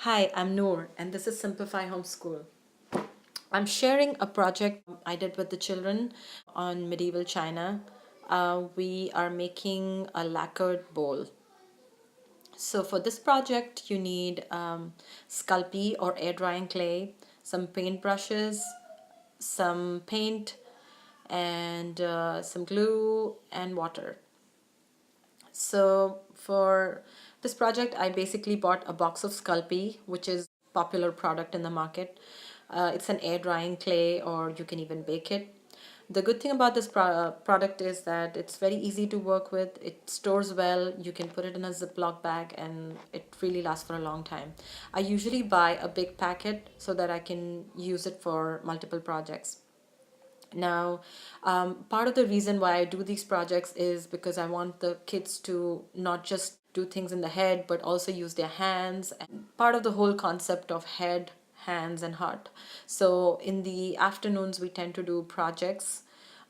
Hi, I'm Noor, and this is Simplify Homeschool. I'm sharing a project I did with the children on medieval China. We are making a lacquered bowl. So, for this project, you need Sculpey or air drying clay, some paint brushes, some paint, and some glue and water. So for this project, I basically bought a box of Sculpey, which is popular product in the market. It's an air drying clay, or you can even bake it. The good thing about this product is that it's very easy to work with. It stores well. You can put it in a Ziploc bag and it really lasts for a long time. I usually buy a big packet so that I can use it for multiple projects. Now, part of the reason why I do these projects is because I want the kids to not just do things in the head, but also use their hands. And part of the whole concept of head, hands, and heart. So, in the afternoons, we tend to do projects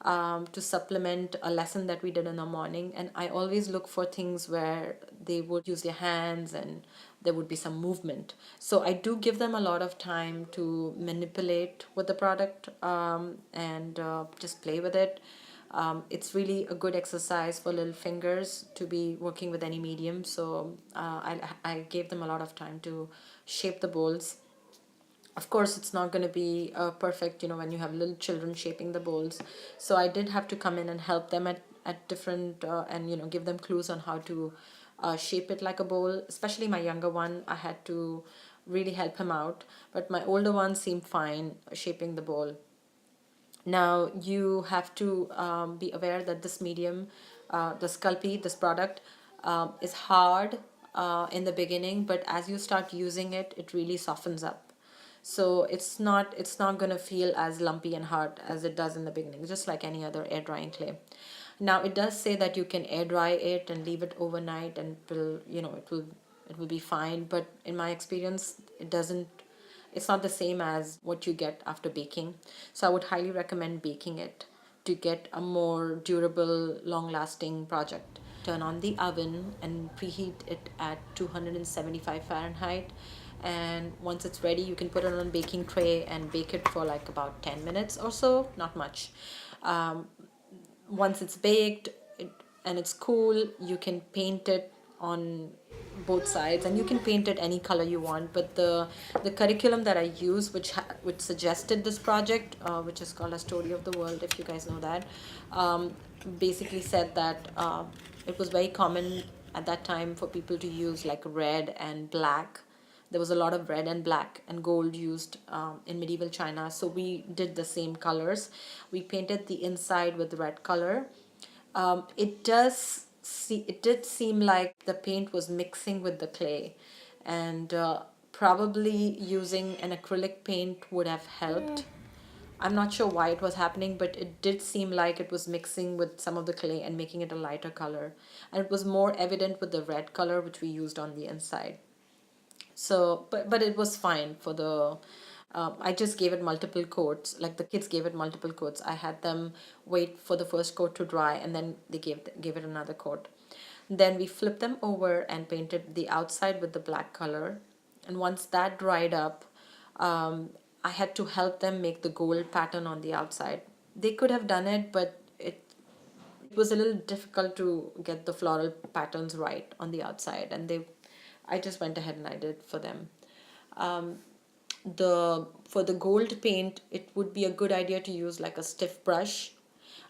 to supplement a lesson that we did in the morning. And I always look for things where they would use their hands and there would be some movement. So I do give them a lot of time to manipulate with the product and just play with it. It's really a good exercise for little fingers to be working with any medium. So I gave them a lot of time to shape the bowls. Of course, it's not going to be perfect, when you have little children shaping the bowls. So I did have to come in and help them at different and give them clues on how to shape it like a bowl. Especially my younger one, I had to really help him out, but my older one seemed fine shaping the bowl. Now you have to be aware that this medium, the Sculpey, this product, is hard in the beginning, but as you start using it, it really softens up. So it's not gonna feel as lumpy and hard as it does in the beginning, just like any other air drying clay. Now it does say that you can air dry it and leave it overnight, and it will be fine. But in my experience, it's not the same as what you get after baking. So I would highly recommend baking it to get a more durable, long lasting project. Turn on the oven and preheat it at 275 Fahrenheit. And once it's ready, you can put it on a baking tray and bake it for like about 10 minutes or so, not much. Um, Once it's baked and it's cool, you can paint it on both sides, and you can paint it any color you want. But the curriculum that I use, which suggested this project, which is called A Story of the World, if you guys know that, basically said that it was very common at that time for people to use like red and black. There was a lot of red and black and gold used in medieval China. So we did the same colors. We painted the inside with red color. It did seem like the paint was mixing with the clay, and probably using an acrylic paint would have helped. I'm not sure why it was happening, but it did seem like it was mixing with some of the clay and making it a lighter color. And it was more evident with the red color, which we used on the inside. So, but it was fine for the. I just gave it multiple coats. Like the kids gave it multiple coats. I had them wait for the first coat to dry, and then they gave it another coat. Then we flipped them over and painted the outside with the black color. And once that dried up, um, I had to help them make the gold pattern on the outside. They could have done it, but it was a little difficult to get the floral patterns right on the outside, and I just went ahead and I did for them. um, the For the gold paint, it would be a good idea to use like a stiff brush.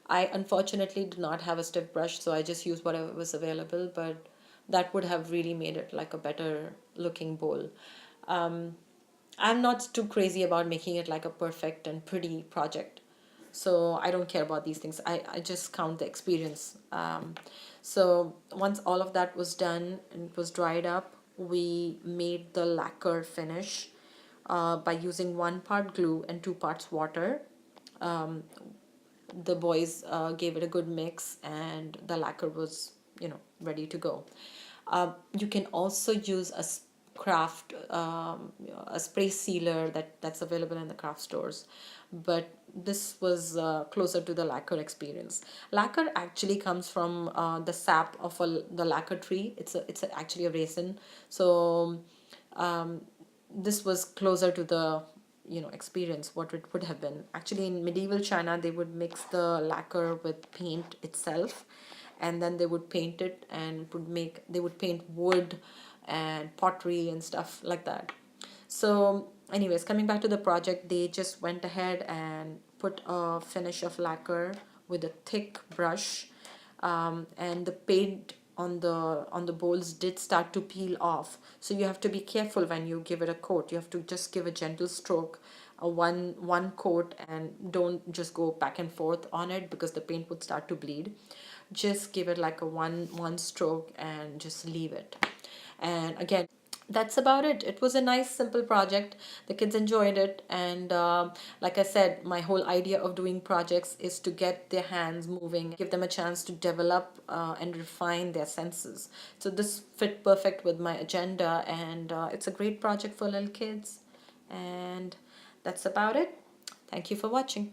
I unfortunately did not have a stiff brush, so I just used whatever was available, but that would have really made it like a better looking bowl. um, I'm not too crazy about making it like a perfect and pretty project. So I don't care about these things. I just count the experience. So once all of that was done and it was dried up, we made the lacquer finish by using 1 part glue and 2 parts water. Um, the boys gave it a good mix, and the lacquer was, ready to go. You can also use craft a spray sealer that's available in the craft stores, but this was closer to the lacquer experience. Lacquer actually comes from the sap of the lacquer tree. Actually a resin. So this was closer to the experience what it would have been. Actually, in medieval China, they would mix the lacquer with paint itself, and then they would paint it and they would paint wood and pottery and stuff like that. So anyways, coming back to the project, they just went ahead and put a finish of lacquer with a thick brush, and the paint on the bowls did start to peel off. So you have to be careful when you give it a coat. You have to just give a gentle stroke, a one coat, and don't just go back and forth on it because the paint would start to bleed. Just give it like a one stroke and just leave it. And again, that's about it. It was a nice, simple project. The kids enjoyed it, and like I said, my whole idea of doing projects is to get their hands moving, give them a chance to develop and refine their senses. So this fit perfect with my agenda, and it's a great project for little kids. And that's about it. Thank you for watching.